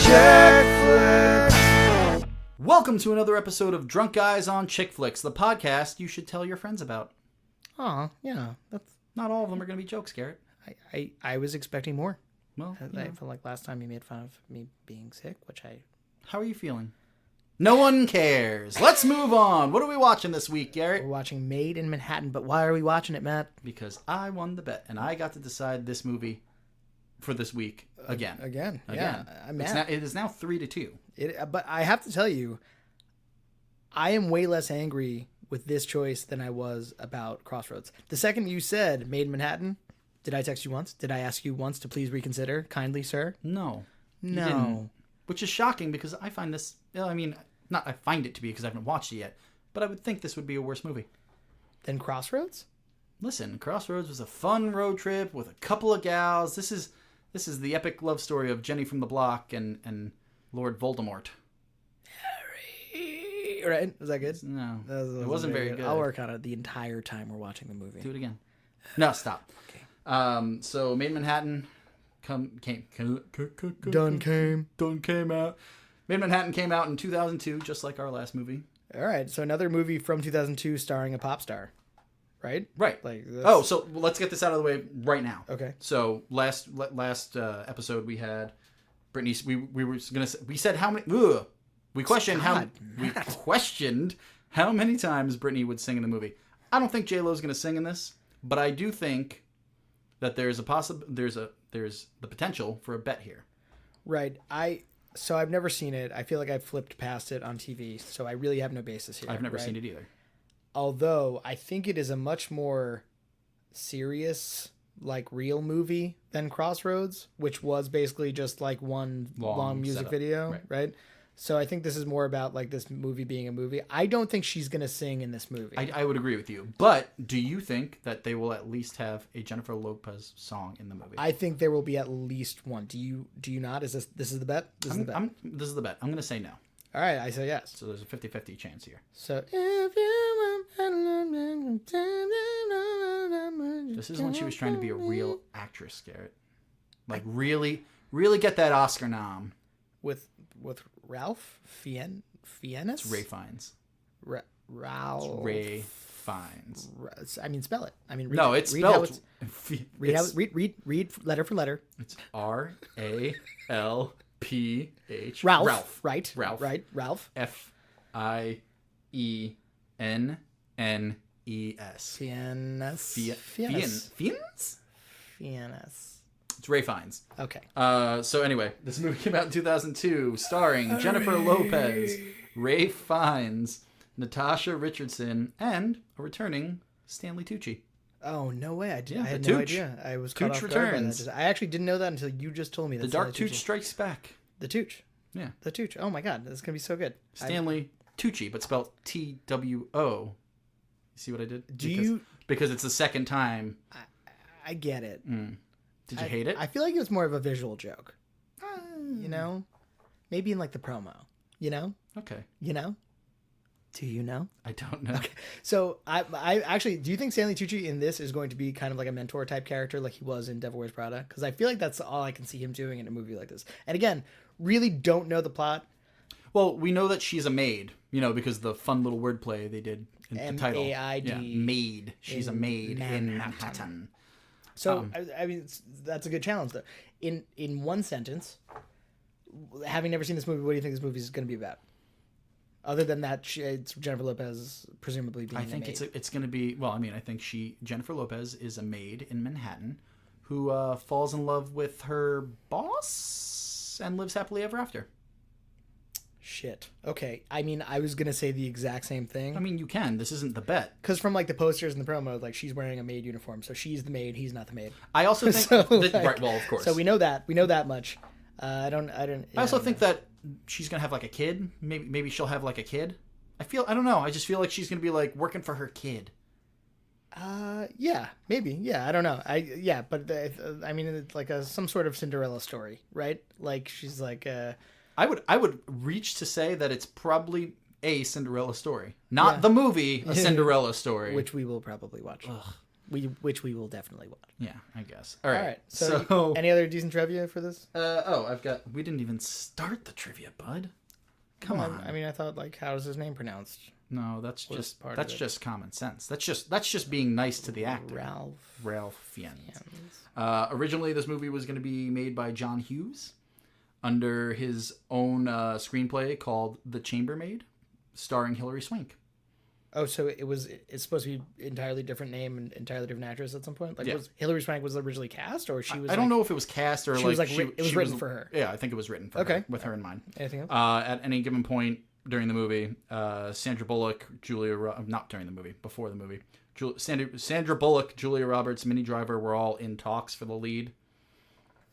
Chick Flicks. Welcome to another episode of Drunk Guys on Chick Flicks, the podcast you should tell your friends about. Aw, yeah. That's Not all of them are going to be jokes, Garrett. I was expecting more. Well, I feel like last time you made fun of me being sick, which I... How are you feeling? No one cares. Let's move on. What are we watching this week, Garrett? We're watching Maid in Manhattan, but why are we watching it, Matt? Because I won the bet, and I got to decide this movie for this week again. Again. Yeah. I'm mad. It is now 3-2. But I have to tell you, I am way less angry with this choice than I was about Crossroads. The second you said Maid in Manhattan, did I text you once? Did I ask you once to please reconsider? Kindly, sir? No. No. You didn't. Which is shocking because I find this... I mean, not I find it to be because I haven't watched it yet, but I would think this would be a worse movie. Then Crossroads? Listen, Crossroads was a fun road trip with a couple of gals. This is the epic love story of Jenny from the Block and Lord Voldemort. Harry, right? Was that good? No, That it wasn't very good. I'll work on it the entire time we're watching the movie. Do it again. No, stop. Okay. So Maid in Manhattan came out. Maid in Manhattan came out in 2002, just like our last movie. All right, so another movie from 2002 starring a pop star, right? Right. Like this. Oh, so let's get this out of the way right now. Okay. So last episode we had Brittany. We said how many. Ugh, we questioned how many times Brittany would sing in the movie. I don't think J-Lo's going to sing in this, but I do think that there's the potential for a bet here. Right. So I've never seen it. I feel like I've flipped past it on TV, so I really have no basis here. I've never seen it either. Although I think it is a much more serious, like real movie than Crossroads, which was basically just like one long music setup. video, right? So I think this is more about like this movie being a movie. I don't think she's going to sing in this movie. I would agree with you. But do you think that they will at least have a Jennifer Lopez song in the movie? I think there will be at least one. Do you not? Is this is the bet? This is the bet. This is the bet. I'm going to say no. All right, I say yes. So there's a 50-50 chance here. So if you This is when she was trying to be a real actress, Garrett. Like really, really get that Oscar nom. with Ralph Fiennes? It's Ray Fiennes. Ralph. It's Ray Fiennes. I mean, spell it. I mean, no, it's spelled. Read letter for letter. It's RALPH. Ralph. Right. Ralph. Right. Ralph. FIENNES. Fiennes. It's Ray Fiennes. Okay. So anyway, this movie came out in 2002, starring Jennifer Lopez, Ray Fiennes, Natasha Richardson, and a returning Stanley Tucci. Oh, no way. I had the no Tooch. idea. I was Tooch caught off guard by returns. that. I actually didn't know that until you just told me that. The Dark Tooch strikes back. The Tooch. Yeah. The Tooch. Oh my God, this is gonna be so good. Stanley Tucci, but spelled TWO. You see what I did? Because it's the second time. I get it. Did you hate it? I feel like it was more of a visual joke. You know? Maybe in like the promo. You know? Okay. You know? Do you know? I don't know. Okay. So I actually, do you think Stanley Tucci in this is going to be kind of like a mentor type character like he was in Devil Wears Prada? Because I feel like that's all I can see him doing in a movie like this. And again, really don't know the plot. Well, we know that she's a maid, because the fun little wordplay they did in the title. M-A-I-D. Yeah, maid. She's a maid in Manhattan. So, I mean, that's a good challenge, though. In one sentence, having never seen this movie, what do you think this movie is going to be about? Other than that, it's Jennifer Lopez presumably being a maid. I think it's going to be, I think Jennifer Lopez is a maid in Manhattan who falls in love with her boss and lives happily ever after. Shit. Okay. I mean, I was going to say the exact same thing. I mean, you can. This isn't the bet. Because from, like, the posters and the promo, like, she's wearing a maid uniform. So she's the maid. He's not the maid. I also think... right, well, of course. So we know that. We know that much. I also think that she's going to have, like, a kid. Maybe she'll have, like, a kid. I don't know. I just feel like she's going to be, like, working for her kid. Yeah, maybe. Yeah, I don't know. But I mean, it's like some sort of Cinderella story, right? Like, she's like... I would reach to say that it's probably a Cinderella story, not the movie, a Cinderella story, which we will probably watch. Ugh. which we will definitely watch. Yeah, I guess. All right. So any other decent trivia for this? We didn't even start the trivia, bud. Come on. I mean, I thought like, how is his name pronounced? No, that's just common sense. That's just being nice to the actor. Ralph Fiennes. Originally, this movie was going to be made by John Hughes under his own screenplay called The Chambermaid, starring Hilary Swank. Oh, so it's supposed to be entirely different name and entirely different actress at some point? Like, was Hilary Swank was originally cast, or she was? I don't know if it was cast or it was written for her. Yeah, I think it was written for her, with her in mind. Anything else? At any given point during the movie, Sandra Bullock, before the movie, Sandra Bullock, Julia Roberts, Minnie Driver were all in talks for the lead.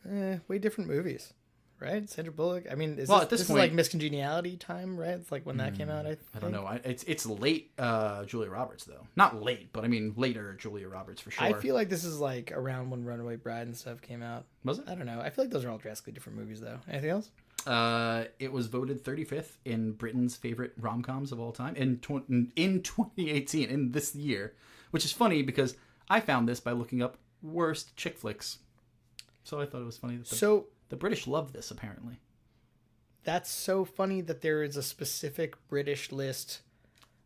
Way different movies. Right, Sandra Bullock. I mean, this point, is like Miscongeniality time, right? It's like when that came out. I don't know. It's late Julia Roberts though. Not late, but I mean later Julia Roberts for sure. I feel like this is like around when Runaway Bride and stuff came out. Was it? I don't know. I feel like those are all drastically different movies though. Anything else? It was voted 35th in Britain's favorite rom-coms of all time in 2018 in this year, which is funny because I found this by looking up worst chick flicks. So I thought it was funny that the British love this, apparently. That's so funny that there is a specific British list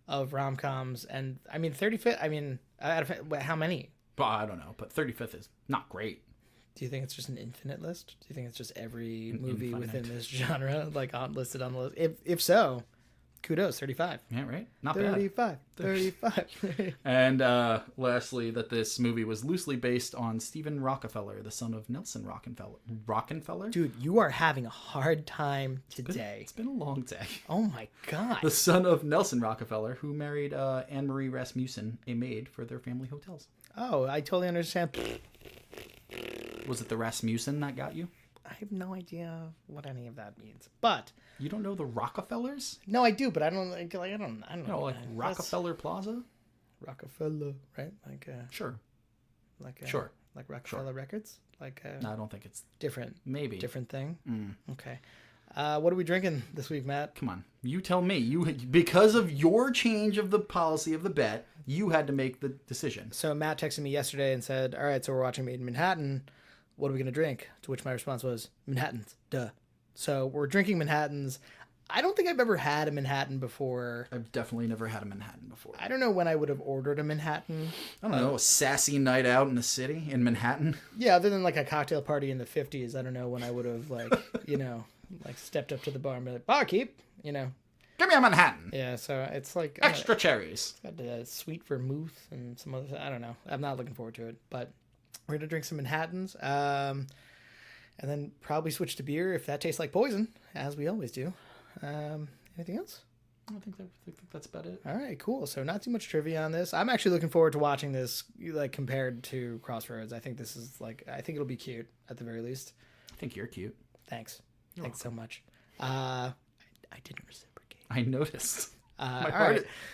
of rom-coms. And, I mean, 35th, I mean, how many? Well, I don't know, but 35th is not great. Do you think it's just an infinite list? Do you think it's just every movie within this genre, like, listed on the list? If so, kudos, 35. Yeah, right? Not 35, bad. 35. And lastly, that this movie was loosely based on Stephen Rockefeller, the son of Nelson Rockefeller? Dude, you are having a hard time today. It's been a long day. Oh my God. The son of Nelson Rockefeller, who married Anne-Marie Rasmussen, a maid for their family hotels. Oh, I totally understand. Was it the Rasmussen that got you? I have no idea what any of that means. But you don't know the Rockefellers? No, I do, but I don't like I don't know. Like Rockefeller Plaza? Rockefeller, right? Like sure. Like sure. Like Rockefeller Records? Like no, I don't think it's different. Maybe. Different thing? Okay. What are we drinking this week, Matt? Come on. You tell me. Because of your change of the policy of the bet, you had to make the decision. So Matt texted me yesterday and said, "All right, so we're watching Maid in Manhattan. What are we going to drink?" To which my response was, Manhattans, duh. So we're drinking Manhattans. I don't think I've ever had a Manhattan before. I've definitely never had a Manhattan before. I don't know when I would have ordered a Manhattan. I don't know, a sassy night out in the city in Manhattan. Yeah, other than like a cocktail party in the 50s, I don't know when I would have like, stepped up to the bar and be like, barkeep, Give me a Manhattan. Yeah, so it's like... Extra cherries. Got the sweet vermouth and some other... I don't know. I'm not looking forward to it, but... We're going to drink some Manhattans, and then probably switch to beer if that tastes like poison, as we always do. Anything else? I think that's about it. All right, cool. So not too much trivia on this. I'm actually looking forward to watching this, like, compared to Crossroads. I think this is, like, I think it'll be cute, at the very least. I think you're cute. Thanks. Thanks so much. I didn't reciprocate. I noticed. My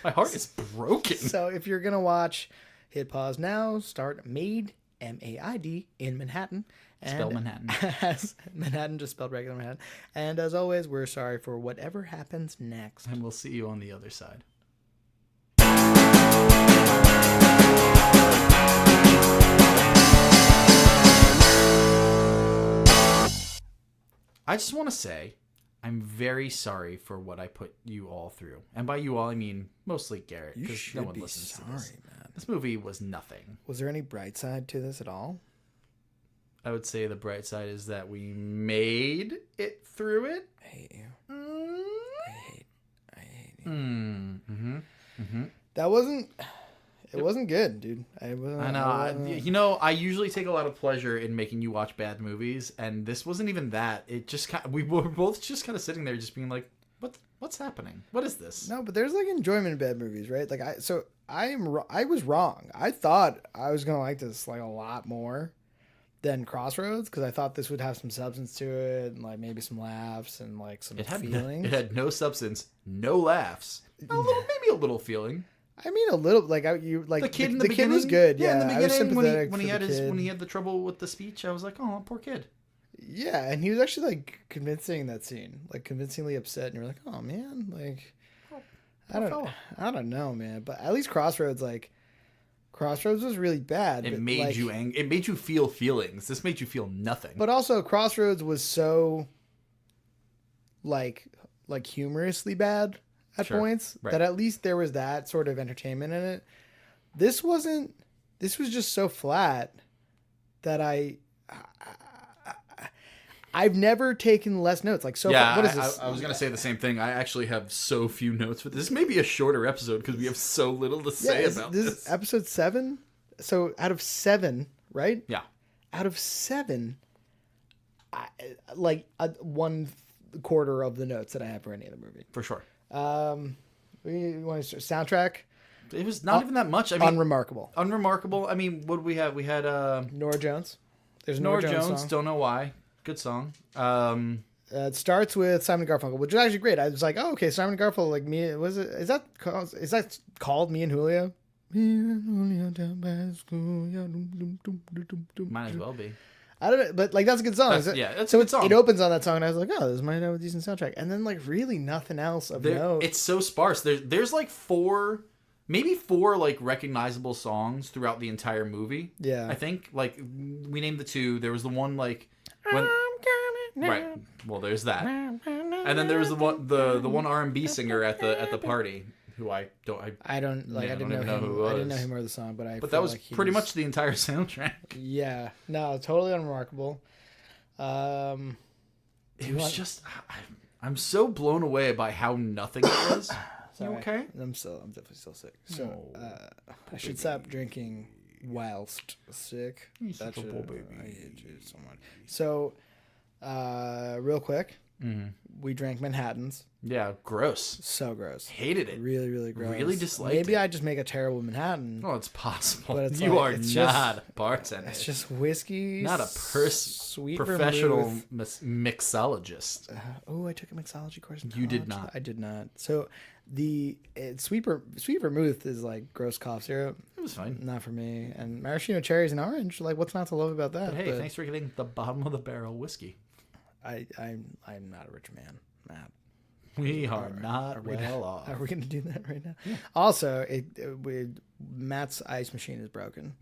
heart is broken. So if you're going to watch, hit pause now, start Maid, M-A-I-D, in Manhattan. And spell Manhattan. As Manhattan, just spelled regular Manhattan. And as always, we're sorry for whatever happens next. And we'll see you on the other side. I just want to say, I'm very sorry for what I put you all through. And by you all, I mean mostly Garrett. You should no one be listens sorry, to this. man. This movie was nothing. Was there any bright side to this at all? I would say the bright side is that we made it through it. I hate you. I hate you. That wasn't... It wasn't good, dude. I know. I usually take a lot of pleasure in making you watch bad movies, and this wasn't even that. It just we were both just kind of sitting there, just being like, "What's happening? What is this?" No, but there's like enjoyment in bad movies, right? Like I was wrong. I thought I was gonna like this like a lot more than Crossroads because I thought this would have some substance to it and like maybe some laughs and like some feelings. It had no substance, no laughs, maybe a little feeling. I mean, a little like the kid. The kid was good. Yeah, in the beginning, I was sympathetic when he had the trouble with the speech, I was like, oh, poor kid. Yeah, and he was actually like convincing that scene, like convincingly upset, and you're like, oh man, like I don't know, man. But at least Crossroads Crossroads was really bad. It made you angry. It made you feel feelings. This made you feel nothing. But also, Crossroads was so like humorously bad at points that at least there was that sort of entertainment in it. This wasn't. This was just so flat that I've never taken less notes. Like, so yeah, what is this? I was going to say the same thing. I actually have so few notes with this. This may be a shorter episode because we have so little to say about this. This is episode 7. So out of 7, right? Yeah. Out of 7, like 1/4 of the notes that I have for any other movie. For sure. We want to start soundtrack. It was not even that much. I mean, unremarkable. I mean, what did we have? We had Norah Jones. There's Norah Jones. song. Don't know why. Good song. It starts with Simon and Garfunkel, which is actually great. I was like, oh, okay, Simon and Garfunkel, like me. Is that called Me and Julio? Me and Julio down by the school. Might as well be. I don't know, but like that's a good song. That's a good song. It opens on that song, and I was like, oh, this might have a decent soundtrack. And then like really nothing else of note. It's so sparse. There's like 4 like recognizable songs throughout the entire movie. Yeah, I think like we named the 2. There was the one like when right. Well, there's that, and then there was the one R&B singer at the party who I didn't know him or the song, but that was pretty much the entire soundtrack. Yeah, no, totally unremarkable. It was just I'm so blown away by how nothing it was. You okay? I'm definitely still sick. So I should stop drinking whilst sick. You're such a poor baby. I hate you so much. So, real quick, we drank Manhattans. Yeah, gross. So gross. Hated it. Really, really gross. Really disliked it. Maybe I just make a terrible Manhattan. Oh, it's possible. But it's you are it's not a bartender. It's just whiskey. Not a sweet professional mixologist. I took a mixology course in college. You did not. I did not. So sweet vermouth is like gross cough syrup. It was fine. Not for me. And maraschino cherries and orange. Like, what's not to love about that? But hey, thanks for getting the bottom of the barrel whiskey. I'm not a rich man, Matt. We are not well off. Are we going to do that right now? Yeah. Also, Matt's ice machine is broken.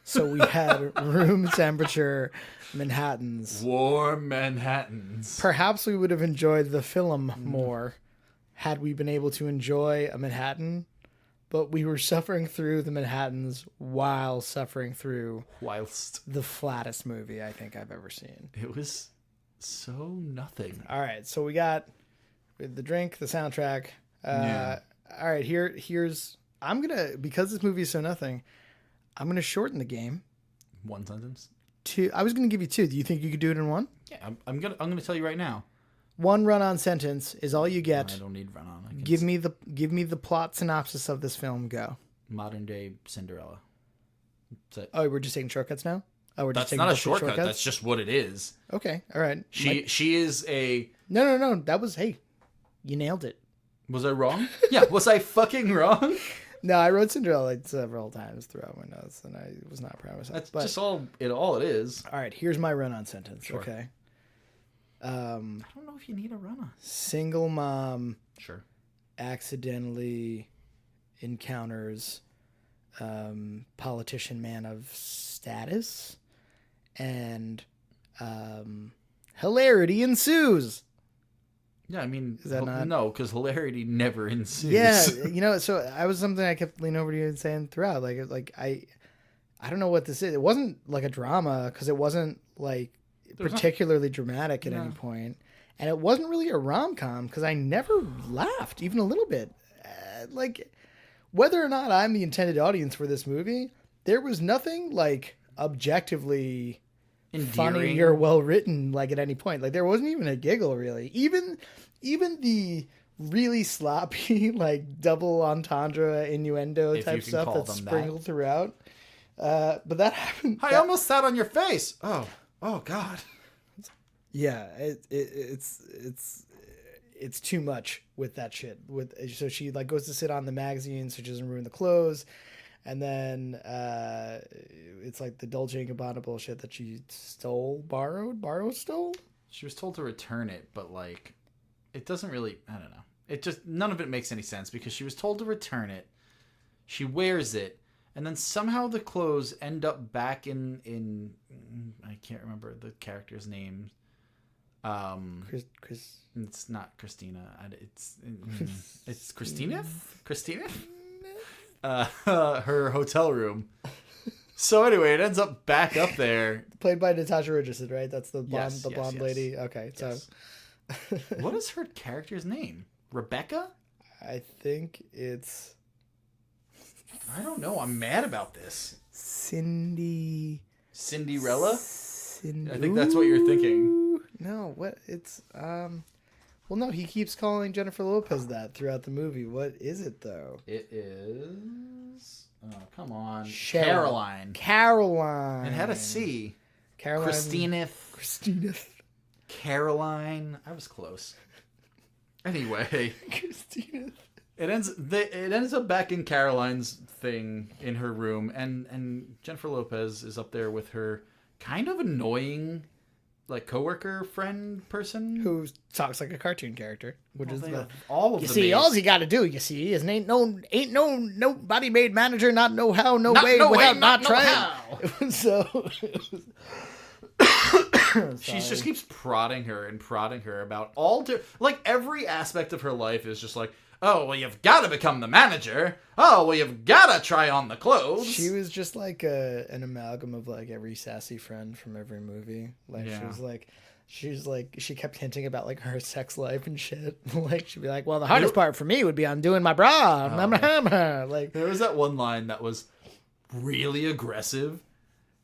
So we had room temperature Manhattans. Warm Manhattans. Perhaps we would have enjoyed the film more had we been able to enjoy a Manhattan, but we were suffering through the Manhattans while suffering through the flattest movie I think I've ever seen. It was so nothing. All right, so we got the drink, the soundtrack. All right, here's because this movie is so nothing, I'm gonna shorten the game. 1 sentence. 2. I was gonna give you 2. Do you think you could do it in 1? Yeah, I'm gonna tell you right now. 1 run-on sentence is all you get. I don't need run-on. Give me the plot synopsis of this film. Go. Modern day Cinderella. Oh, we're just taking shortcuts now. Oh, that's not a shortcut. That's just what it is. Okay, all right. She is a. No. That was you nailed it. Was I wrong? Yeah, was I fucking wrong? No, I wrote Cinderella like several times throughout my notes, and I was not proud of myself. That's just all it is. All right, here's my run-on sentence. Sure. Okay. I don't know if you need a run-on. Single mom. Sure. Accidentally encounters politician man of status, and hilarity ensues. Yeah, I mean, is that not? No, because hilarity never ensues. Yeah, so I was something I kept leaning over to you and saying throughout, like I don't know what this is. It wasn't like a drama because it wasn't like particularly dramatic at any point, and it wasn't really a rom-com because I never laughed even a little bit. Like whether or not I'm the intended audience for this movie, there was nothing like objectively funny or well written like at any point. Like there wasn't even a giggle really. Even the really sloppy like double entendre innuendo type stuff that's sprinkled throughout. But that happened. I almost sat on your face. Oh God. Yeah, it's too much with that shit. So she like goes to sit on the magazine so she doesn't ruin the clothes. And then it's like the Dolce & Gabbana bullshit that she stole. She was told to return it, but like, it doesn't really, I don't know. It just, none of it makes any sense because she was told to return it. She wears it. and then somehow the clothes end up back in I can't remember the character's name. Chris. It's not Christina. It's Christina. Christina. Her hotel room. So anyway, it ends up back up there. Played by Natasha Richardson, right? That's the blonde, yes. lady. Okay, yes. So what is her character's name? Rebecca? I think it's. I don't know. I'm mad about this. Cinderella? I think that's what you're thinking. No, what? It's Well, no, he keeps calling Jennifer Lopez that throughout the movie. What is it though? It is. Oh, come on. Caroline. It had a C. Caroline. Christina. Caroline. I was close. Anyway. Christina. It ends up back in Caroline's thing in her room, and Jennifer Lopez is up there with her kind of annoying, like, coworker friend person who talks like a cartoon character, which is all of you the see. maids. All you got to do, you see, is ain't nobody made manager, not know how, not way no without way, not no trying. how. So she just keeps prodding her about like every aspect of her life is just like, oh, well, you've got to become the manager. Oh, well, you've got to try on the clothes. She was just like an amalgam of like every sassy friend from every movie. Like she kept hinting about like her sex life and shit. Like she'd be like, well, the hardest part for me would be undoing my bra. Like there was that one line that was really aggressive,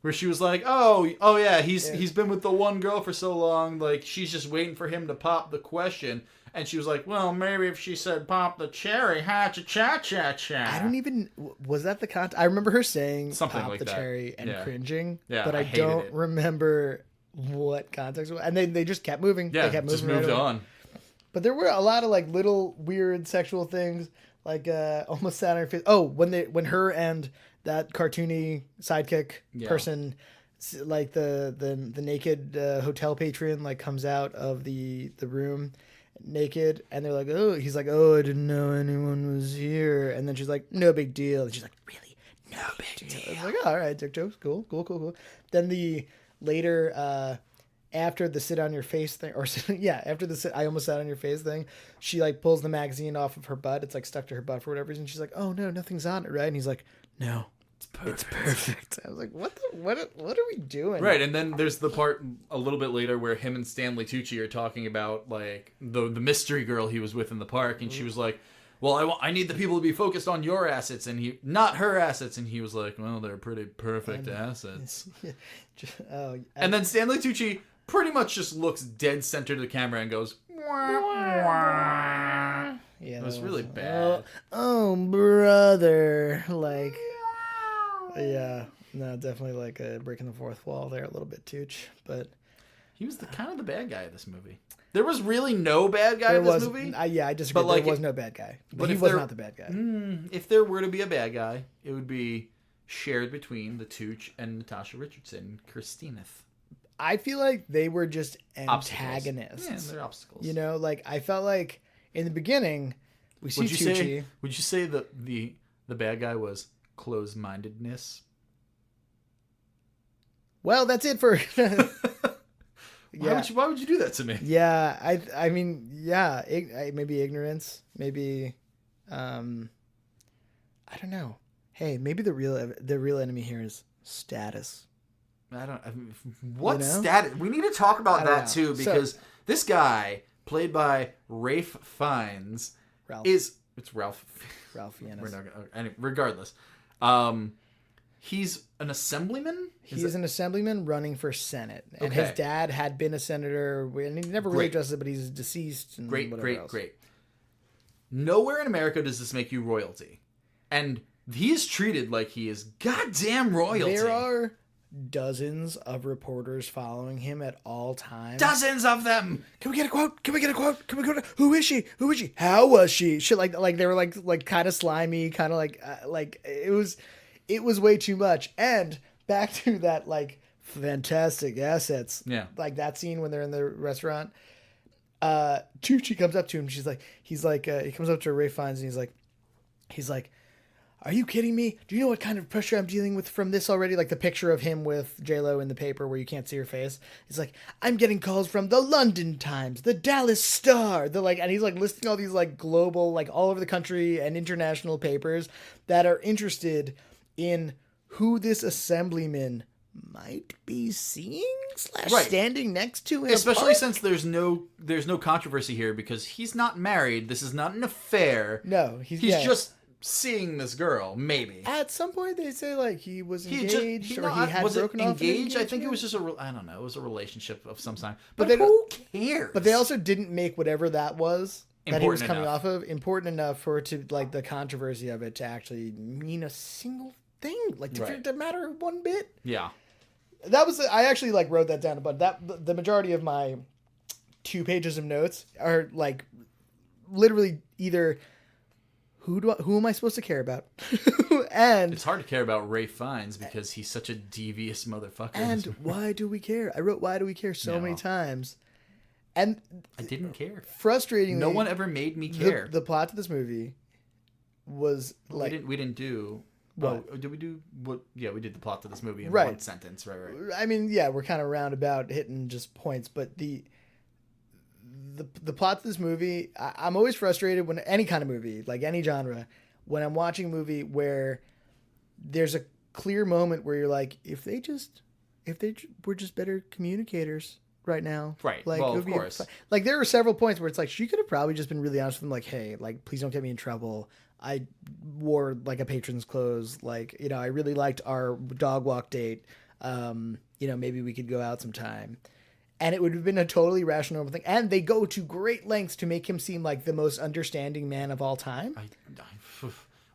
where she was like, oh yeah, he's been with the one girl for so long, like she's just waiting for him to pop the question. And she was like, well, maybe if she said pop the cherry, ha-cha-cha-cha-cha. I don't even... Was that the content? I remember her saying something pop like the that. cherry and cringing. Yeah, but I don't remember what context was. And they just kept moving. Yeah, they kept moving just moved on. But there were a lot of like little weird sexual things. Like almost sat on her face. Oh, when her and that cartoony sidekick person... Like the naked hotel patron like comes out of the room naked, and they're like, oh, he's like, oh, I didn't know anyone was here, and then she's like, no big deal, and she's like, really, no big deal. I was like, all right, dick jokes, cool. Then the later after the sit on your face thing, or after the sit I almost sat on your face thing, she like pulls the magazine off of her butt. It's like stuck to her butt for whatever reason. She's like, oh no, nothing's on it, right? And he's like, no. It's perfect. I was like, what are we doing? Right, and then there's the part a little bit later where him and Stanley Tucci are talking about like the mystery girl he was with in the park, and she was like, well, I need the people to be focused on your assets, and he not her assets, and he was like, well, they're pretty perfect assets. And then Stanley Tucci pretty much just looks dead center to the camera and goes, wah, wah. Yeah, it was really bad. Oh, brother, like. Yeah, no, definitely like breaking the fourth wall there a little bit, Tooch. But he was kind of the bad guy of this movie. There was really no bad guy in this movie. I disagree. But there was no bad guy. But he was not the bad guy. If there were to be a bad guy, it would be shared between the Tooch and Natasha Richardson, Christina. I feel like they were just antagonists. Yeah, they're obstacles. You know, like I felt like in the beginning we see Tucci. Would you say that the bad guy was close-mindedness? Well, that's it for. Why would you do that to me? Yeah, I mean, yeah, maybe ignorance, maybe, I don't know. Hey, maybe the real enemy here is status. What status? We need to talk about that too, because this guy, played by Ralph Fiennes, it's Ralph Fiennes. We're not gonna, regardless. He's an assemblyman? He's an assemblyman running for Senate. And his dad had been a senator, and he never really addressed it, but he's deceased. And great. Nowhere in America does this make you royalty. And he is treated like he is goddamn royalty. There are dozens of reporters following him at all times. Dozens of them! Can we get a quote? Can we go to... Who is she? How was she? Shit, like they were like kind of slimy, kind of like it was way too much. And back to that like fantastic assets. Yeah. Like that scene when they're in the restaurant. Tucci comes up to him. He comes up to Ray Fiennes and he's like, are you kidding me? Do you know what kind of pressure I'm dealing with from this already? Like the picture of him with J-Lo in the paper where you can't see her face. It's like, I'm getting calls from the London Times, the Dallas Star, and he's like listing all these like global, like all over the country and international papers that are interested in who this assemblyman might be seeing / standing next to him. Especially since there's no controversy here because he's not married. This is not an affair. No, he's just seeing this girl, maybe. At some point, they say like he was engaged he had was broken it off. Engaged? I think it was just I don't know. It was a relationship of some kind. But who cares? But they also didn't make whatever that was that he was coming off of important enough for it to like the controversy of it to actually mean a single thing, like to matter one bit. Yeah, that was. I actually like wrote that down, but the majority of my 2 pages of notes are like literally either. Who am I supposed to care about? And it's hard to care about Ralph Fiennes because he's such a devious motherfucker. And why do we care? I wrote why do we care so many times. And I didn't care. Frustratingly, no one ever made me care. The plot to this movie was like we didn't do what? Oh, did we do what? Yeah, we did the plot to this movie in one sentence. Right. I mean, yeah, we're kind of roundabout hitting just points, but the plot to this movie, I'm always frustrated when any kind of movie, like any genre, when I'm watching a movie where there's a clear moment where you're like, if they were just better communicators right now. Right. Like, well, of course. Like there were several points where it's like, she could have probably just been really honest with them. Like, hey, like, please don't get me in trouble. I wore like a patron's clothes. Like, you know, I really liked our dog walk date. You know, maybe we could go out sometime. And it would have been a totally rational thing. And they go to great lengths to make him seem like the most understanding man of all time.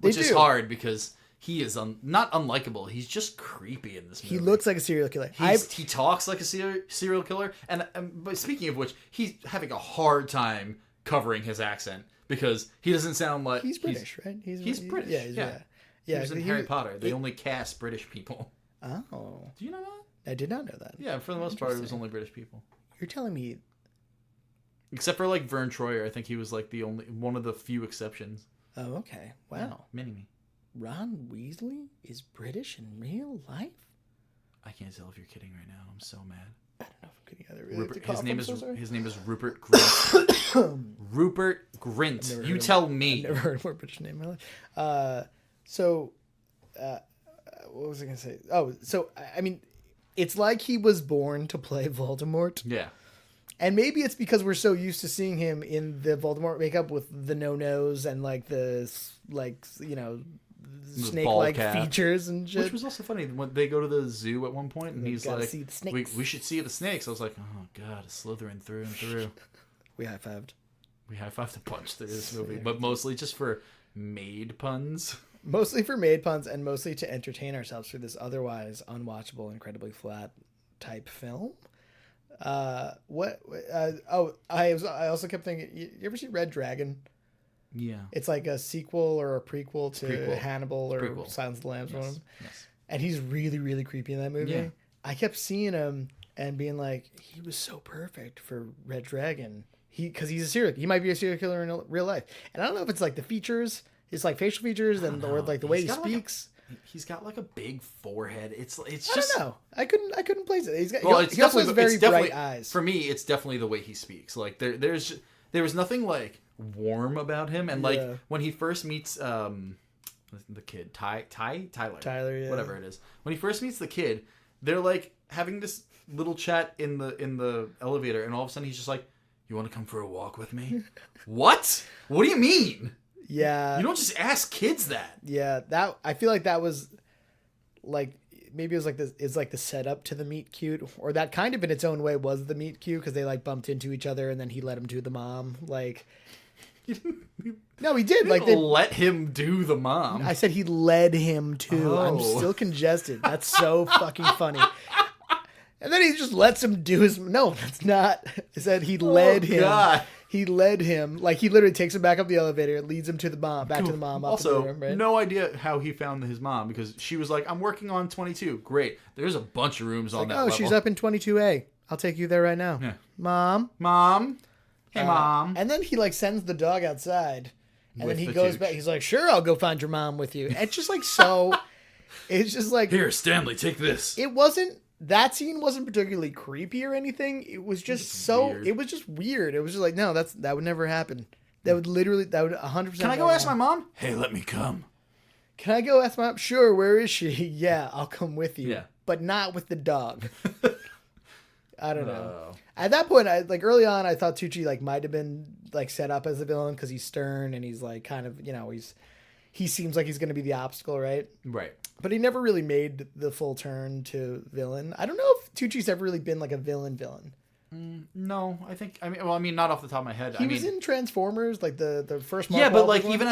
Which is hard because he is not unlikable. He's just creepy in this movie. He looks like a serial killer. He talks like a serial killer. And but speaking of which, he's having a hard time covering his accent because he doesn't sound like... He's British, right? He's British. Yeah. He was in Harry Potter. They only cast British people. Oh. Do you know that? I did not know that. Yeah, for the most part, it was only British people. You're telling me... Except for, like, Vern Troyer. I think he was, like, one of the few exceptions. Oh, okay. Wow. Yeah, mini-me. Ron Weasley is British in real life? I can't tell if you're kidding right now. I'm so mad. I don't know if I'm kidding either. His name is Rupert Grint. Rupert Grint. You tell me. I've never heard a more British name in my life. What was I going to say? Oh, so, I mean... It's like he was born to play Voldemort. Yeah. And maybe it's because we're so used to seeing him in the Voldemort makeup with the no-nose and, like, the, like, you know, snake-like features and shit. Which was also funny when they go to the zoo at one point and he's like, see the snakes. We should see the snakes. I was like, oh, God, it's Slytherin through and through. We high-fived. We high-fived a bunch through this movie, but mostly just for Maid puns. Mostly for Maid puns and mostly to entertain ourselves through this otherwise unwatchable, incredibly flat type film. I also kept thinking, you ever see Red Dragon? Yeah. It's like a sequel or a prequel to Hannibal or Silence of the Lambs. Yes. And he's really, really creepy in that movie. Yeah. I kept seeing him and being like, he was so perfect for Red Dragon. Because he's a serial killer. He might be a serial killer in real life. And I don't know if it's like the features... It's like facial features or like the way he speaks. He's got like a big forehead. It's just... I don't know. I couldn't place it. He also has very bright eyes. For me, it's definitely the way he speaks. Like there was nothing like warm about him. And like when he first meets the kid, Tyler, yeah. Whatever it is. When he first meets the kid, they're like having this little chat in the elevator, and all of a sudden he's just like, "You want to come for a walk with me?" What? What do you mean? Yeah. You don't just ask kids that. Yeah, I feel like that was like maybe it was like this. It's like the setup to the meet cute, or that kind of in its own way was the meet cute because they like bumped into each other and then he let him do the mom. Like, no, he did. Like, they let him do the mom. I said he led him to. Oh. I'm still congested. That's so fucking funny. And then he just lets him do his. No, that's not. I said he led him. God. He led him, like he literally takes him back up the elevator, leads him to the mom, back to the mom. Up also, to the room, right? No idea how he found his mom because she was like, "I'm working on 22." Great, there's a bunch of rooms on that level. She's up in 22A. I'll take you there right now, yeah. Mom. Hey, Mom. And then he like sends the dog outside, And then he goes back. He's like, sure, I'll go find your mom with you. And it's just like so. It's just like, here, Stanley, take this. It wasn't. That scene wasn't particularly creepy or anything. It was just weird. It was just weird. It was just like, no, that would never happen. That would 100%. Can I go ask my mom? Hey, let me come. Can I go ask my mom? Sure, where is she? Yeah, I'll come with you. Yeah. But not with the dog. I don't know. At that point, early on, I thought Tucci might have been set up as a villain because he's stern and he's kind of, he seems like he's going to be the obstacle, right? Right. But he never really made the full turn to villain. I don't know if Tucci's ever really been a villain. No, I mean, not off the top of my head. He was in Transformers, the first. Mark Wahlberg one. even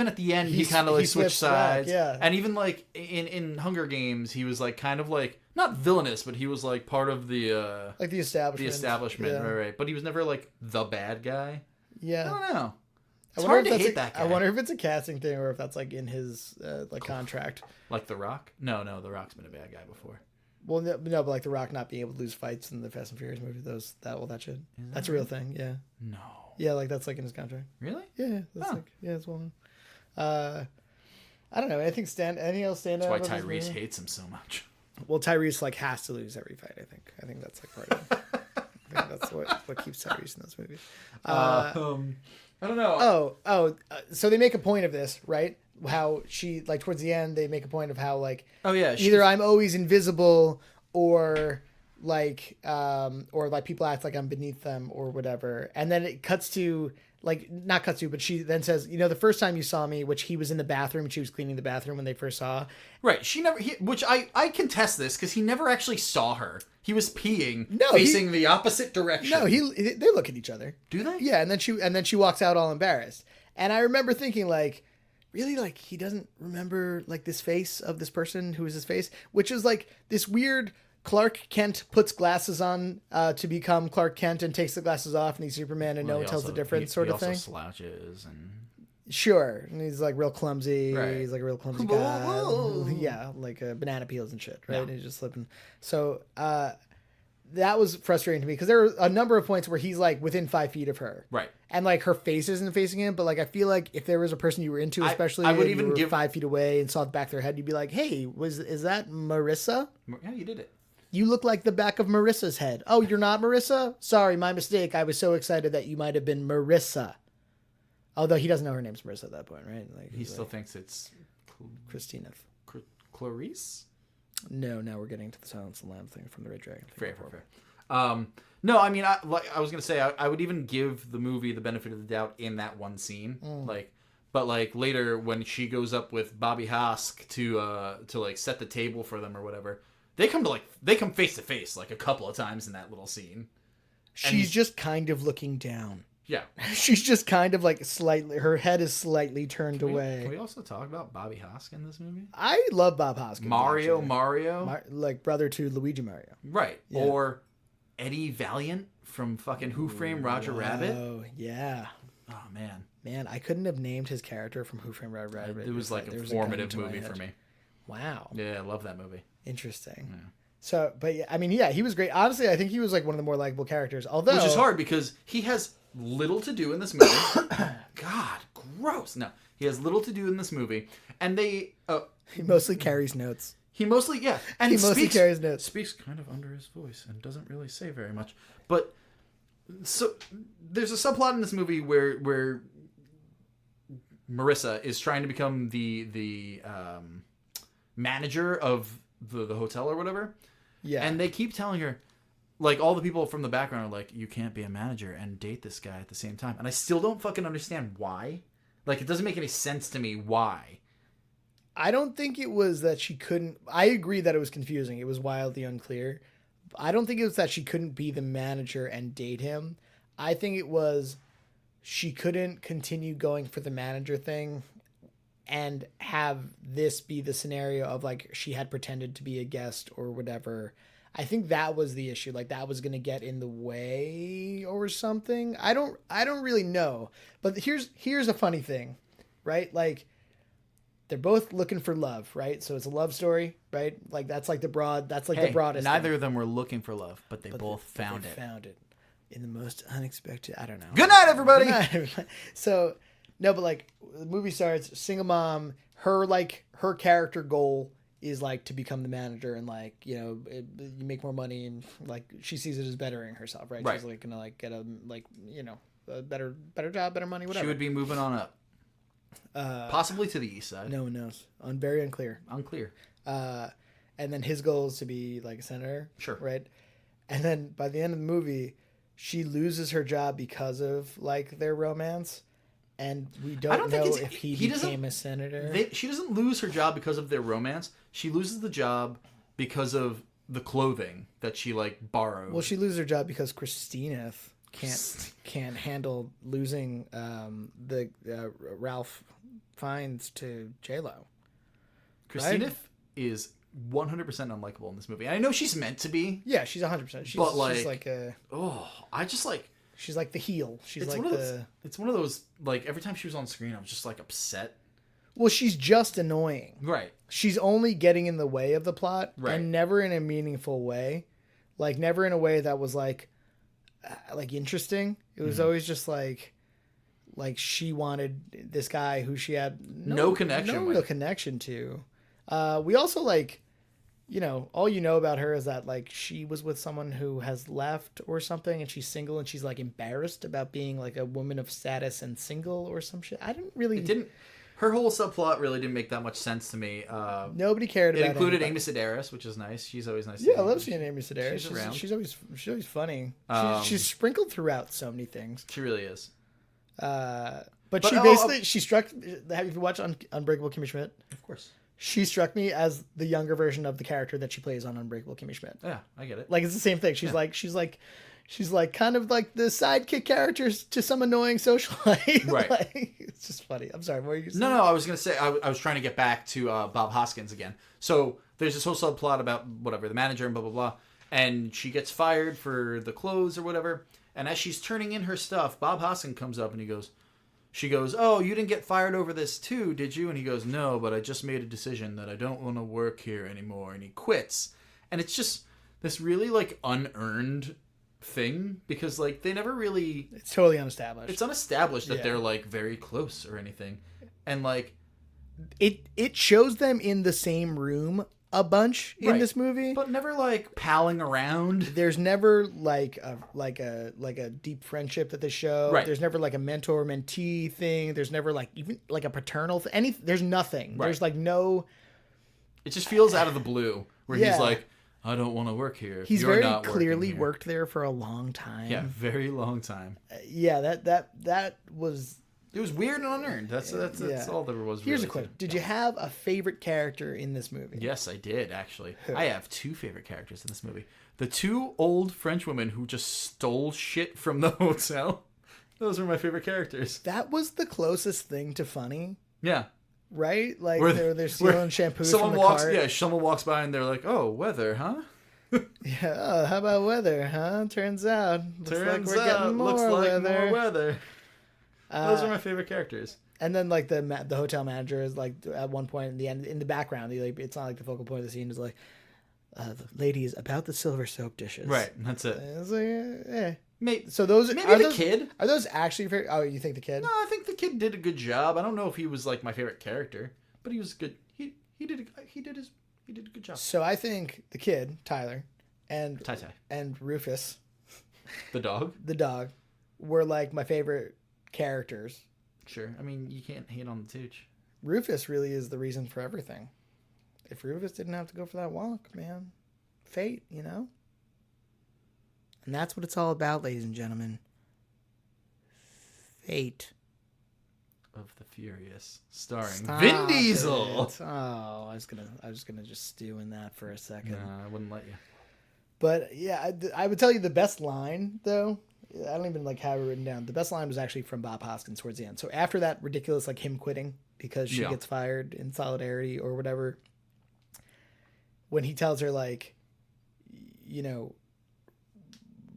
at the end, he kind of switched sides. Back, yeah. And even in Hunger Games, he was kind of not villainous, but he was part of the the establishment. The establishment, yeah. right. But he was never the bad guy. Yeah. I don't know. It's hard to hate that guy. I wonder if it's a casting thing or if that's in his contract. Like The Rock? No, The Rock's been a bad guy before. Well, no, but The Rock not being able to lose fights in the Fast and Furious movie, that shit. That's a real thing, yeah. No. Yeah, that's in his contract. Really? Yeah, that's it's one. I don't know. Anything else stand out? That's why Tyrese hates him so much. Well, Tyrese has to lose every fight. I think that's part of it. I think that's what keeps Tyrese in those movies. I don't know. So they make a point of this, right? How she towards the end they make a point of how either I'm always invisible or people act like I'm beneath them or whatever, and then it cuts to not cuts to, but she then says, the first time you saw me, which he was in the bathroom and she was cleaning the bathroom when they first saw. Right. Which I contest this because he never actually saw her. He was peeing facing the opposite direction. No, they look at each other. Do they? Yeah, and then she walks out all embarrassed. And I remember thinking really he doesn't remember this face of this person who is his face, which is this weird Clark Kent puts glasses on to become Clark Kent and takes the glasses off and he's Superman and no one tells the difference sort of thing. He also slouches and sure, and he's real clumsy. Right. He's a real clumsy guy. Yeah, banana peels and shit, right? Yeah. And he's just slipping. So that was frustrating to me because there were a number of points where he's within 5 feet of her, right? And her face isn't facing him, but I feel if there was a person you were into, especially I would even give 5 feet away and saw the back of their head, you'd be like, "Hey, is that Marissa?" Yeah, you did it. You look like the back of Marissa's head. Oh, you're not Marissa? Sorry, my mistake. I was so excited that you might have been Marissa. Although he doesn't know her name's Marissa at that point, right? He still thinks it's Christina. Clarice? No, now we're getting to the Silence of the Lambs thing from the Red Dragon. Fair. No, I mean, I was gonna say I would even give the movie the benefit of the doubt in that one scene, but later when she goes up with Bobby Hask to set the table for them or whatever, they come face to face a couple of times in that little scene. She's just kind of looking down. Yeah. She's just kind of slightly, her head is slightly turned away. Can we also talk about Bobby Hask in this movie? I love Bob Hoskins. Mario. Brother to Luigi Mario. Right. Yeah. Or Eddie Valiant from fucking Who Framed Roger Rabbit. Oh, yeah. Oh, man. Man, I couldn't have named his character from Who Framed Roger Rabbit. It was a formative movie for me. Wow. Yeah, I love that movie. Interesting. Yeah. So, but yeah, I mean, yeah, he was great. Honestly, I think he was one of the more likable characters. Although, which is hard because he has little to do in this movie. God, gross. No, he has little to do in this movie, and he mostly carries notes. And he mostly carries notes. Speaks kind of under his voice and doesn't really say very much. But so there's a subplot in this movie where Marissa is trying to become the manager of the hotel or whatever. Yeah. And they keep telling her, all the people from the background are you can't be a manager and date this guy at the same time. And I still don't fucking understand why. It doesn't make any sense to me why. I don't think it was that she couldn't. I agree that it was confusing. It was wildly unclear. I don't think it was that she couldn't be the manager and date him. I think it was she couldn't continue going for the manager thing and have this be the scenario of she had pretended to be a guest or whatever. I think that was the issue. That was going to get in the way or something. I don't really know. But here's a funny thing, right? They're both looking for love, right? So it's a love story, right? That's the broadest. Neither of them were looking for love, but they both found it. Found it in the most unexpected. I don't know. Good night, everybody. Good night, everybody. So No, but like the movie starts, single mom, her character goal is like to become the manager and like, you know, you make more money and like she sees it as bettering herself, right? She's like gonna like get a like, you know, a better job, better money, whatever. She would be moving on up. Possibly to the east side. No one knows. Very unclear. And then his goal is to be like a senator. Sure. Right. And then by the end of the movie, she loses her job because of like their romance. And we don't know if he became a senator. She doesn't lose her job because of their romance. She loses the job because of the clothing that she like borrowed. Well, she loses her job because Christina can't handle losing the Ralph Fiennes to J-Lo. Christina is 100% unlikable in this movie. And I know she's meant to be. Yeah, she's 100%. She's like a... Oh, I just like... She's like the heel. She's like It's one of those, like, every time she was on screen, I was just, like, upset. Well, she's just annoying. Right. She's only getting in the way of the plot. Right. And never in a meaningful way. Like, never in a way that was, like interesting. It was always just, like she wanted this guy who she had no connection to. We also, like... You know, all you know about her is that, like, she was with someone who has left or something, and she's single, and she's, like, embarrassed about being, like, a woman of status and single or some shit. I didn't really... Her whole subplot really didn't make that much sense to me. Nobody cared about it. It included Amy Sedaris, which is nice. She's always nice. Yeah, I love seeing Amy Sedaris. She's around. She's always funny. She's sprinkled throughout so many things. She really is. But she basically... She struck... Have you watched Unbreakable Kimmy Schmidt? Of course. She struck me as the younger version of the character that she plays on Unbreakable Kimmy Schmidt. Yeah, I get it. Like, it's the same thing. She's like kind of like the sidekick characters to some annoying socialite. Right. Like, it's just funny. I'm sorry. What were you saying? No, I was going to say, I was trying to get back to Bob Hoskins again. So there's this whole subplot about whatever, the manager and blah, blah, blah. And she gets fired for the clothes or whatever. And as she's turning in her stuff, Bob Hoskins comes up and she goes, "Oh, you didn't get fired over this too, did you?" And he goes, "No, but I just made a decision that I don't want to work here anymore." And he quits. And it's just this really, like, unearned thing because, like, they never really... It's totally unestablished. It's unestablished that they're, like, very close or anything. And, like... It shows them in the same room a bunch in this movie, but never like palling around. There's never like a deep friendship that they show. Right. There's never like a mentor mentee thing. There's never like even like a paternal there's nothing. Right. There's like no. It just feels out of the blue where he's like, I don't want to work here. He's very clearly worked there for a long time. Yeah, very long time. That was. It was weird and unearned. That's all there was. Here's a question: did you have a favorite character in this movie? Yes, I did actually. I have two favorite characters in this movie. The two old French women who just stole shit from the hotel. Those were my favorite characters. That was the closest thing to funny. Yeah. Right? Like they're stealing shampoo from the cart. Yeah, someone walks by and they're like, "Oh, weather, huh?" Yeah. Oh, how about weather, huh? Turns out, looks like we're getting more weather. Those are my favorite characters. And then like the hotel manager is like at one point in the end in the background, it's not like the focal point of the scene is like the lady is about the silver soap dishes. Right, that's it. It's like, So the kid. Are those actually favorite? Oh, you think the kid? No, I think the kid did a good job. I don't know if he was like my favorite character, but he was good. He did a good job. So I think the kid, Tyler, and Tai, and Rufus, the dog, were like my favorite characters. Sure. I mean, you can't hate on the Tooch. Rufus really is the reason for everything. If Rufus didn't have to go for that walk, man, fate, you know? And that's what it's all about, ladies and gentlemen. Fate. Of the Furious, starring Vin Diesel. It. Oh, I was gonna just stew in that for a second. Nah, I wouldn't let you. But yeah, I would tell you the best line though. I don't even like have it written down. The best line was actually from Bob Hoskins towards the end. So after that ridiculous, like him quitting because she gets fired in solidarity or whatever, when he tells her like, you know,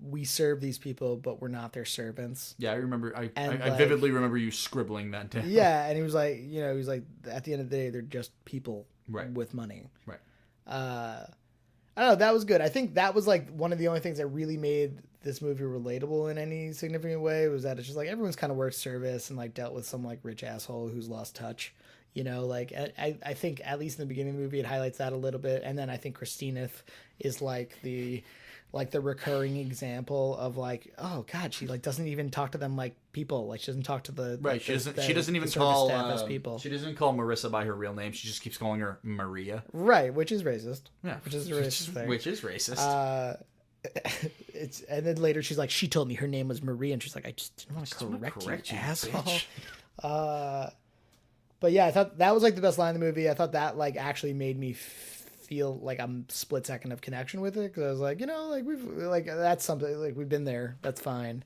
we serve these people, but we're not their servants. Yeah, I remember. I vividly remember you scribbling that down. Yeah, and he was like, you know, at the end of the day, they're just people right. with money. Right. I don't know. That was good. I think that was like one of the only things that really made this movie relatable in any significant way was that it's just like everyone's kind of worked service and like dealt with some like rich asshole who's lost touch. You know, like I think at least in the beginning of the movie it highlights that a little bit, and then I think Christina is like the recurring example of like, oh god, she like doesn't even talk to them like people. Like she doesn't talk to the right. She doesn't even call staff as people. She doesn't call Marissa by her real name. She just keeps calling her Maria. Right, which is racist. Yeah, which is a racist thing. Which is racist. And then later she's like, she told me her name was Maria, and she's like, I just didn't want to correct you, asshole. But yeah, I thought that was like the best line in the movie. I thought that like actually made me feel like I'm split second of connection with it, because I was like, you know, like we've like that's something like we've been there. That's fine.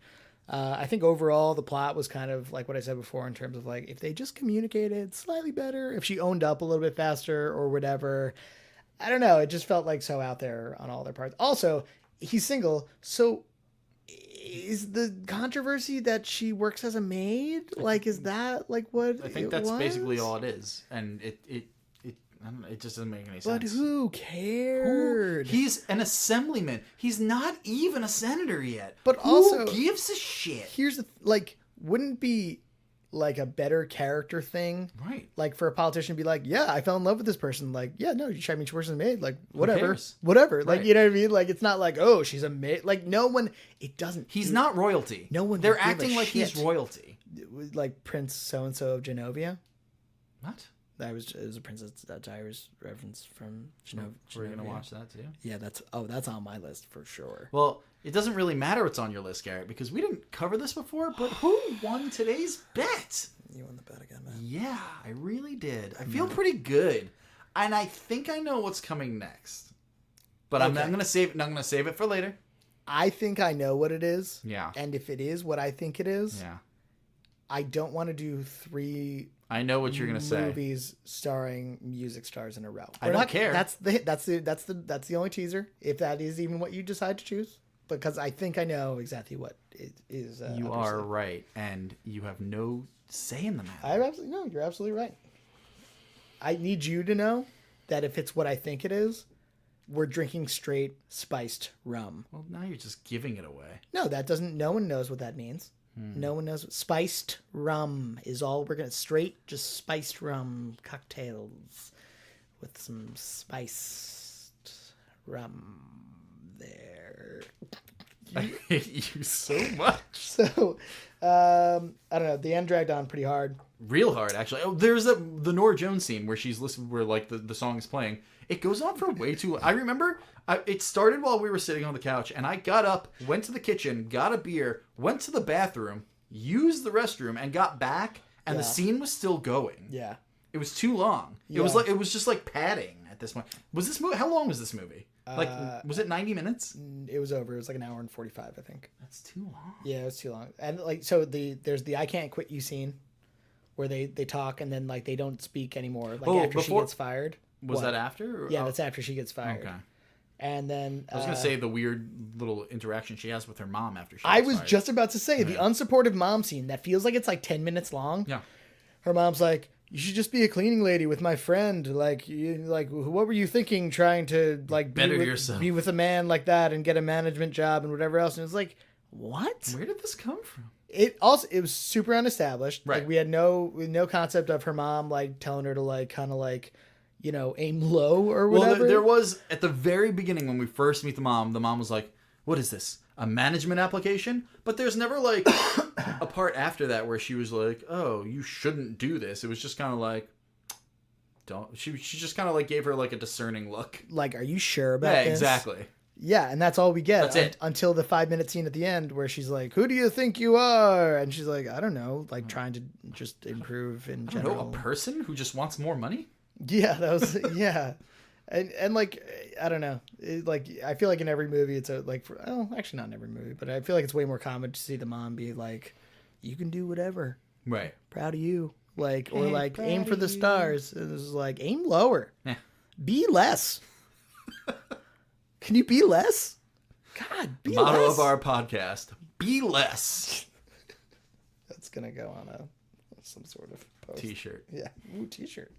I think overall the plot was kind of like what I said before in terms of like if they just communicated slightly better, if she owned up a little bit faster or whatever. I don't know. It just felt like so out there on all their parts. Also, he's single, so is the controversy that she works as a maid? Like, is that like what I think that's basically all it is, and it I don't know, it just doesn't make any sense. But who cared? He's an assemblyman. He's not even a senator yet. But also, who gives a shit? Here's the like, wouldn't it be like a better character thing, right? Like for a politician to be like, yeah, I fell in love with this person. Like, yeah, no, you tried me to work as a maid. Like, whatever. Like, you know what I mean? Like, it's not like, oh, she's a maid. Like, no one. It doesn't. He's not royalty. No one. They're acting like he's royalty. Like Prince so and so of Genovia. What? It was a Princess Diaries reference from Genovia. We're gonna watch that too. Yeah, that's on my list for sure. Well, it doesn't really matter what's on your list, Garrett, because we didn't cover this before. But who won today's bet? You won the bet again, man. Yeah, I really did. I feel pretty good, and I think I know what's coming next. But okay. I'm gonna save it. I'm gonna save it for later. I think I know what it is. Yeah. And if it is what I think it is, yeah, I don't want to do 3. I know what you're gonna say. Movies starring music stars in a row. I don't care. That's the only teaser. If that is even what you decide to choose, because I think I know exactly what it is. You are right, and you have no say in the matter. You're absolutely right. I need you to know that if it's what I think it is, we're drinking straight spiced rum. Well, now you're just giving it away. No, that doesn't. No one knows what that means. No one knows. Spiced rum is all we're going to just spiced rum cocktails with some spiced rum there. I hate you so much. So, I don't know. The end dragged on pretty hard. Real hard, actually. Oh, there's the Norah Jones scene where she's listening, where like the song is playing. It goes on for way too long. I remember it started while we were sitting on the couch, and I got up, went to the kitchen, got a beer, went to the bathroom, used the restroom, and got back, and the scene was still going. Yeah. It was too long. Yeah. It was just like padding at this point. Was this movie? How long was this movie? Like, was it 90 minutes? It was over. It was like an hour and 45, I think. That's too long. Yeah, it was too long. And like, so there's the I Can't Quit You scene where they talk and then like they don't speak anymore. Like after she gets fired. Was that after? Yeah, that's after she gets fired. Okay. And then I was gonna say the weird little interaction she has with her mom after she. I was just about to say the unsupportive mom scene that feels like it's like 10 minutes long. Yeah. Her mom's like, "You should just be a cleaning lady with my friend. Like, what were you thinking trying to like be with a man like that and get a management job and whatever else?" And it's like, what? Where did this come from? It was super unestablished. Right. Like we had no concept of her mom like telling her to like kind of like, you know, aim low or whatever. Well, there was at the very beginning when we first meet the mom was like, "What is this? A management application?" But there's never like a part after that where she was like, "Oh, you shouldn't do this." It was just kind of like, don't. She just kind of like gave her like a discerning look. Like, are you sure about this? Yeah, exactly. Yeah, and that's all we get. That's it. Until the 5-minute scene at the end where she's like, "Who do you think you are?" And she's like, "I don't know," like trying to just improve in general. I don't know, a person who just wants more money? Yeah, that was yeah. And like, I don't know. Like, I feel like in every movie it's actually not in every movie, but I feel like it's way more common to see the mom be like, "You can do whatever." Right. Proud of you. Like, or like, aim for the stars. And this is like, aim lower. Yeah. Be less. Can you be less? God, be Motto less. of our podcast: be less. That's gonna go on some sort of post. T-shirt. Yeah, t-shirt.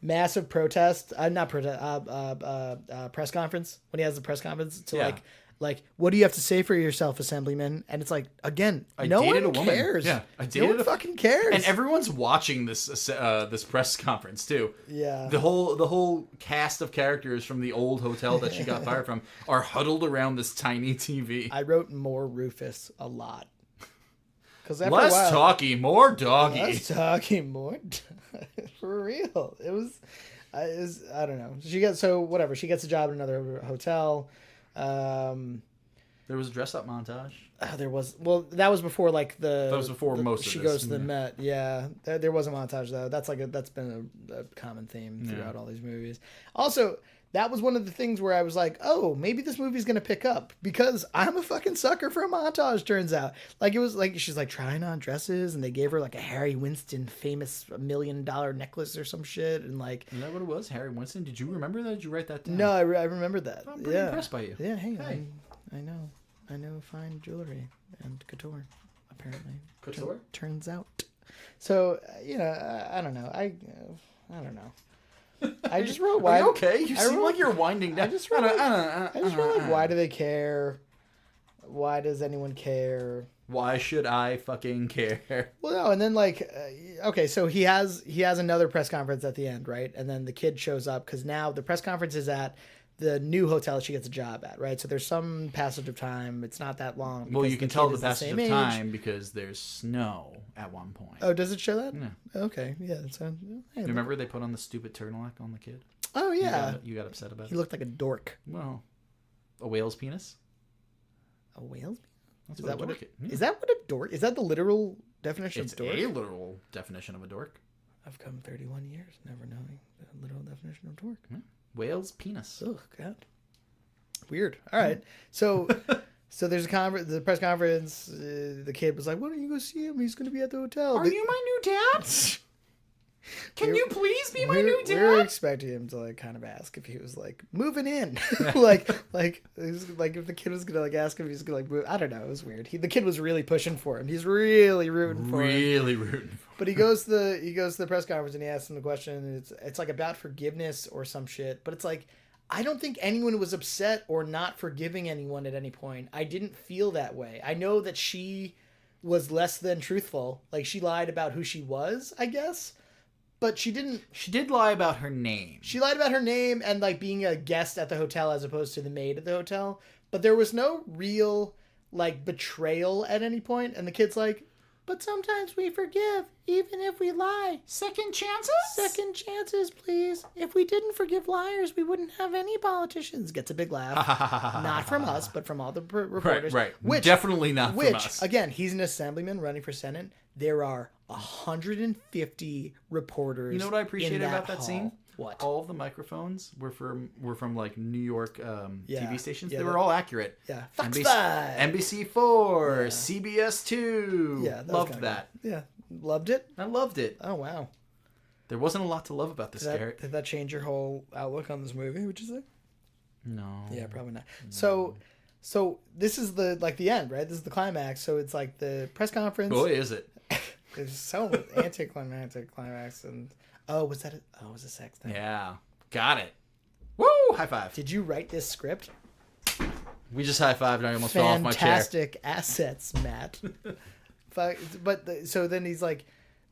massive protest. Not protest. Press conference when he has the press conference to like, what do you have to say for yourself, Assemblyman? And it's like, again, no one cares. Yeah, I dated no one fucking cares. And everyone's watching this this press conference too. Yeah. The whole cast of characters from the old hotel that she got fired from are huddled around this tiny TV. I wrote more Rufus a lot. Less talky, more doggy. Less talky, more for real. It was I don't know. She gets She gets a job in another hotel. There was a dress up montage. There was. Well, that was before most of she goes to the Met. Yeah, there was a montage though. That's been a common theme throughout all these movies. Also, that was one of the things where I was like, oh, maybe this movie's gonna pick up because I'm a fucking sucker for a montage. Turns out, like it was like she's like trying on dresses and they gave her like a Harry Winston famous $1 million necklace or some shit and like. Is that what it was? Harry Winston? Did you remember that? Did you write that down? No, I remember that. I'm pretty impressed by you. Yeah, hey. I know fine jewelry and couture, apparently. Couture? Turns out. So, I don't know. I don't know. I just wrote why. Are you okay? You seem like you're winding down. I just wrote like, why do they care? Why does anyone care? Why should I fucking care? Well, no, and then okay, so he has another press conference at the end, right? And then the kid shows up because now the press conference is at the new hotel she gets a job at, right? So there's some passage of time. It's not that long. Well, you can tell the passage of time because there's snow at one point. Oh, does it show that? Yeah. Okay, yeah. So, hey, you remember they put on the stupid turtleneck on the kid? Oh, yeah. You got upset about it? He looked like a dork. Well, a whale's penis? A whale's penis? Is that what a dork? Is that the literal definition of dork? It's a literal definition of a dork. I've come 31 years never knowing the literal definition of dork. Yeah. Whale's penis. Oh, God. Weird. All right. So there's the press conference. The kid was like, why don't you go see him? He's going to be at the hotel. Are you my new dad? Can you please be my new dad? We were expecting him to like kind of ask if he was like moving in, like if the kid was gonna like ask him if he's gonna like move. I don't know. It was weird. The kid was really pushing for him. He's really rooting for him. Really rooting for him. But he goes to the press conference and he asks him the question. And it's like about forgiveness or some shit. But it's like I don't think anyone was upset or not forgiving anyone at any point. I didn't feel that way. I know that she was less than truthful. Like she lied about who she was, I guess. But she didn't. She did lie about her name. She lied about her name and like being a guest at the hotel as opposed to the maid at the hotel. But there was no real like betrayal at any point. And the kid's like, but sometimes we forgive even if we lie. Second chances? Second chances, please. If we didn't forgive liars, we wouldn't have any politicians. Gets a big laugh. Not from us, but from all the reporters. Right. Definitely not from us. Again, he's an assemblyman running for Senate. There are 150 reporters. You know what I appreciated about that scene? What? All of the microphones were from like New York TV stations. Yeah, they were all accurate. Yeah. Fox 5. NBC4, CBS 2. Yeah. Loved that. Yeah. Loved it? I loved it. Oh, wow. There wasn't a lot to love about this character. Did that change your whole outlook on this movie, would you say? No. Yeah, probably not. No. So this is the end, right? This is the climax. So it's like the press conference. Boy, is it. There's so anticlimactic climax and it was a sex thing. Yeah. Got it. Woo! High five. Did you write this script? We just high fived and I almost fell off my chair. Fantastic assets, Matt. So then he's like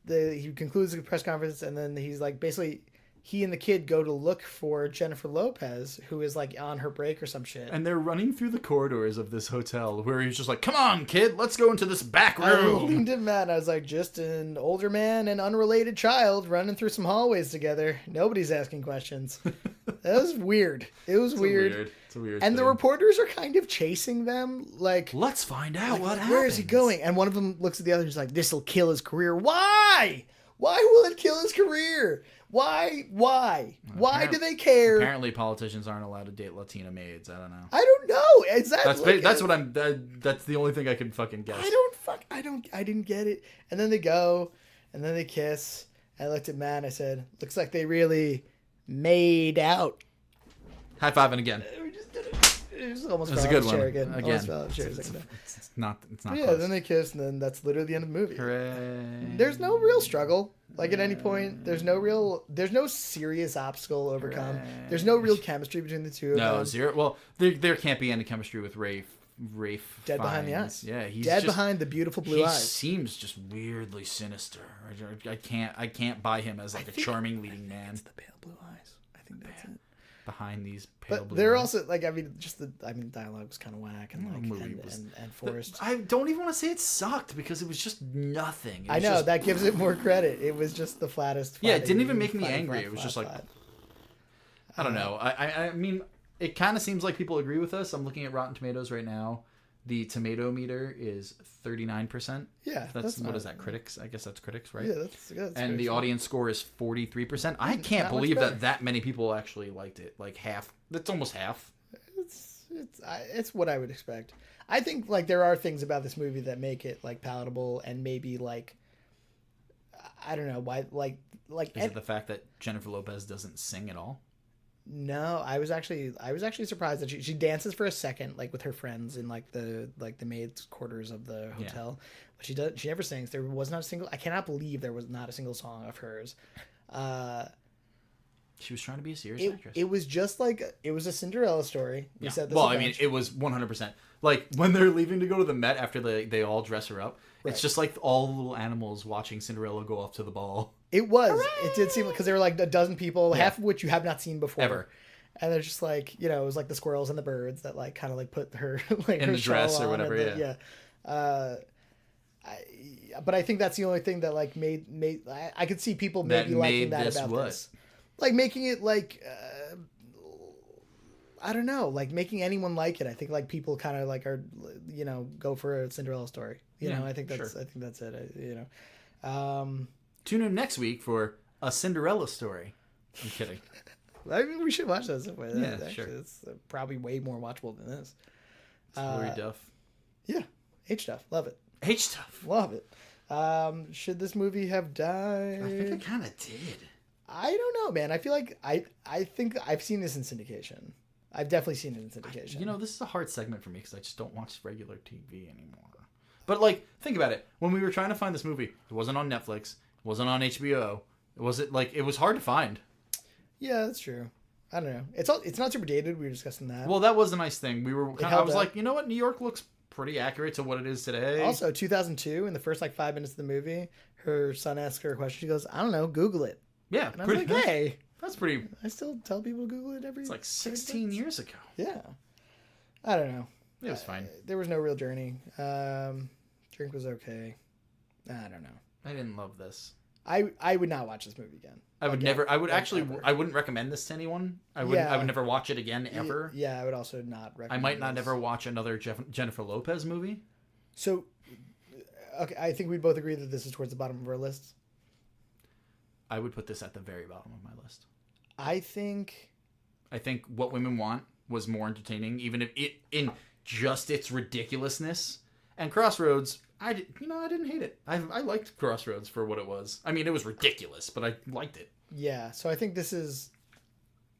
he concludes the press conference and then he's like basically he and the kid go to look for Jennifer Lopez, who is like on her break or some shit. And they're running through the corridors of this hotel where he's just like, come on, kid, let's go into this back room. I leaned at Matt and I was like, just an older man and unrelated child running through some hallways together. Nobody's asking questions. That was weird. It was weird. It's a weird and thing. The reporters are kind of chasing them. Like, let's find out what happens. Where is he going? And one of them looks at the other and is like, this'll kill his career. Why? Why will it kill his career? Why? Why do they care? Apparently, politicians aren't allowed to date Latina maids. I don't know. I don't know. Exactly. That's what I'm. That's the only thing I can fucking guess. I didn't get it. And then they go, and then they kiss. I looked at Matt and I said, "Looks like they really made out." High fiving again. We just did it. It's almost That's a good one. Again, it's not yeah, close. then they kiss, and then that's literally the end of the movie. Hooray. There's no real struggle. Like, at any point, there's no serious obstacle to overcome. Hooray. There's no real chemistry between the two of them. No, zero. Well, there can't be any chemistry with Rafe Dead behind the eyes. Yeah, he's dead just, behind the beautiful blue eyes. He seems just weirdly sinister. I can't buy him as like a charming leading man. It's the pale blue eyes. I think that's it. Behind these pale blue eyes. But they're also like, dialogue was kind of whack and like and forced. I don't even want to say it sucked because it was just nothing. I know that gives it more credit. It was just the flattest. Yeah, it didn't even make me angry. It was just like, I don't know. I mean. It kind of seems like people agree with us. I'm looking at Rotten Tomatoes right now. The tomato meter is 39%. Yeah, that's what is that? Critics? I guess that's critics, right? Yeah, that's and the audience score is 43%. I can't believe that many people actually liked it. Like half. That's almost half. It's what I would expect. I think like there are things about this movie that make it like palatable and maybe like I don't know why like is it the fact that Jennifer Lopez doesn't sing at all? No, I was actually surprised that she dances for a second, like with her friends in like the maid's quarters of the hotel, but she never sings. There was not a single. I cannot believe there was not a single song of hers. She was trying to be a serious actress. It was just like it was a Cinderella story. We said this. Well, I mean, it was 100%. Like when they're leaving to go to the Met after they all dress her up. Right. It's just like all the little animals watching Cinderella go off to the ball. It was. Hooray! It did seem because there were like a dozen people, half of which you have not seen before. Ever. And they're just like, it was like the squirrels and the birds that like kind of like put her like in her the dress or whatever. But I think that's the only thing that like made I could see people maybe liking that about this. Like making it like I don't know, like making anyone like it. I think like people kind of like are go for a Cinderella story. I think that's it. Tune in next week for a Cinderella story. I'm kidding. I mean, we should watch that somewhere. Yeah, sure. It's probably way more watchable than this. Hilary Duff. Yeah, H-Duff. Love it. H-Duff. Love it. Should this movie have died? I think it kind of did. I don't know, man. I feel like I think I've seen this in syndication. I've definitely seen it in syndication. This is a hard segment for me because I just don't watch regular TV anymore. But like, think about it. When we were trying to find this movie, it wasn't on Netflix. It wasn't on HBO. It was hard to find. Yeah, that's true. I don't know. It's not super dated. We were discussing that. Well, that was a nice thing. I was like, you know what? New York looks pretty accurate to what it is today. Also, 2002, in the first like 5 minutes of the movie, her son asks her a question. She goes, I don't know, Google it. Yeah. And I'm like, hey. That's pretty... I still tell people to Google it every... It's like 16 years ago. Yeah. I don't know. It was fine. There was no real journey. Drink was okay. I don't know. I didn't love this. I would not watch this movie again. I would never. I would actually. Ever. I wouldn't recommend this to anyone. I would. I would never watch it again ever. Yeah, I would also not recommend. I might not ever watch another Jennifer Lopez movie. So, okay, I think we both agree that this is towards the bottom of our list. I would put this at the very bottom of my list. I think What Women Want was more entertaining, even if it in just its ridiculousness. And Crossroads, I didn't hate it. I liked Crossroads for what it was. I mean, it was ridiculous, but I liked it. Yeah, so I think this is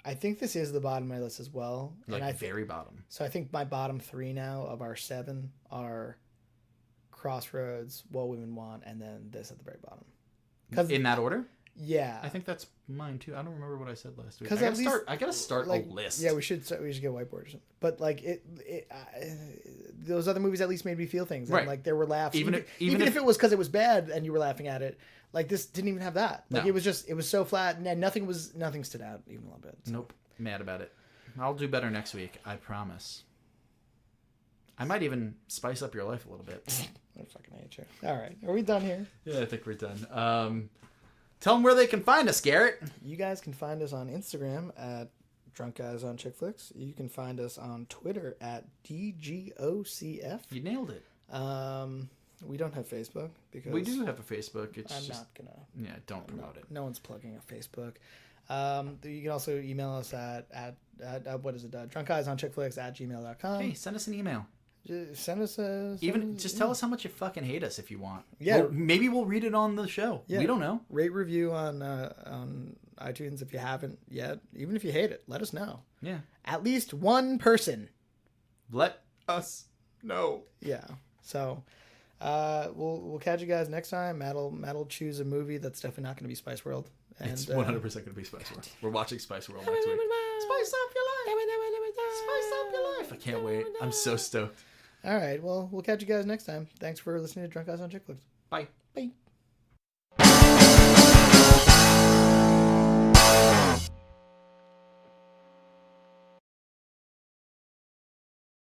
the bottom of my list as well. Like very bottom. So I think my bottom 3 now of our 7 are Crossroads, What Women Want, and then this at the very bottom. In that order? Yeah. I think that's mine too. I don't remember what I said last week. I gotta start like, a list. Yeah, we should get a whiteboard or something. But like those other movies at least made me feel things. And, right. Like there were laughs. Even if it was because it was bad and you were laughing at it, like this didn't even have that. Like it was so flat and nothing stood out even a little bit. So. Nope. Mad about it. I'll do better next week. I promise. I might even spice up your life a little bit. I fucking hate you. All right. Are we done here? Yeah, I think we're done. Tell them where they can find us, Garrett. You guys can find us on Instagram at DrunkGuysonChickFlicks. You can find us on Twitter at DGOCF. You nailed it. We don't have Facebook because we do have a Facebook. I'm not gonna. Yeah, don't promote it. No one's plugging a Facebook. You can also email us at what is it? DrunkGuysonChickFlicks@gmail.com. Hey, send us an email. Send us just tell us how much you fucking hate us if you want. Yeah, maybe we'll read it on the show. Yeah. We don't know. Rate, review on iTunes if you haven't yet. Even if you hate it, let us know. Yeah, at least one person let us know. Yeah. So we'll catch you guys next time. Matt'll choose a movie that's definitely not going to be Spice World. And, it's 100% going to be Spice World. We're watching Spice World next week. Spice up your life. Spice up your life. I can't wait. I'm so stoked. All right. Well, we'll catch you guys next time. Thanks for listening to Drunk Guys on Chick Flicks. Bye. Bye.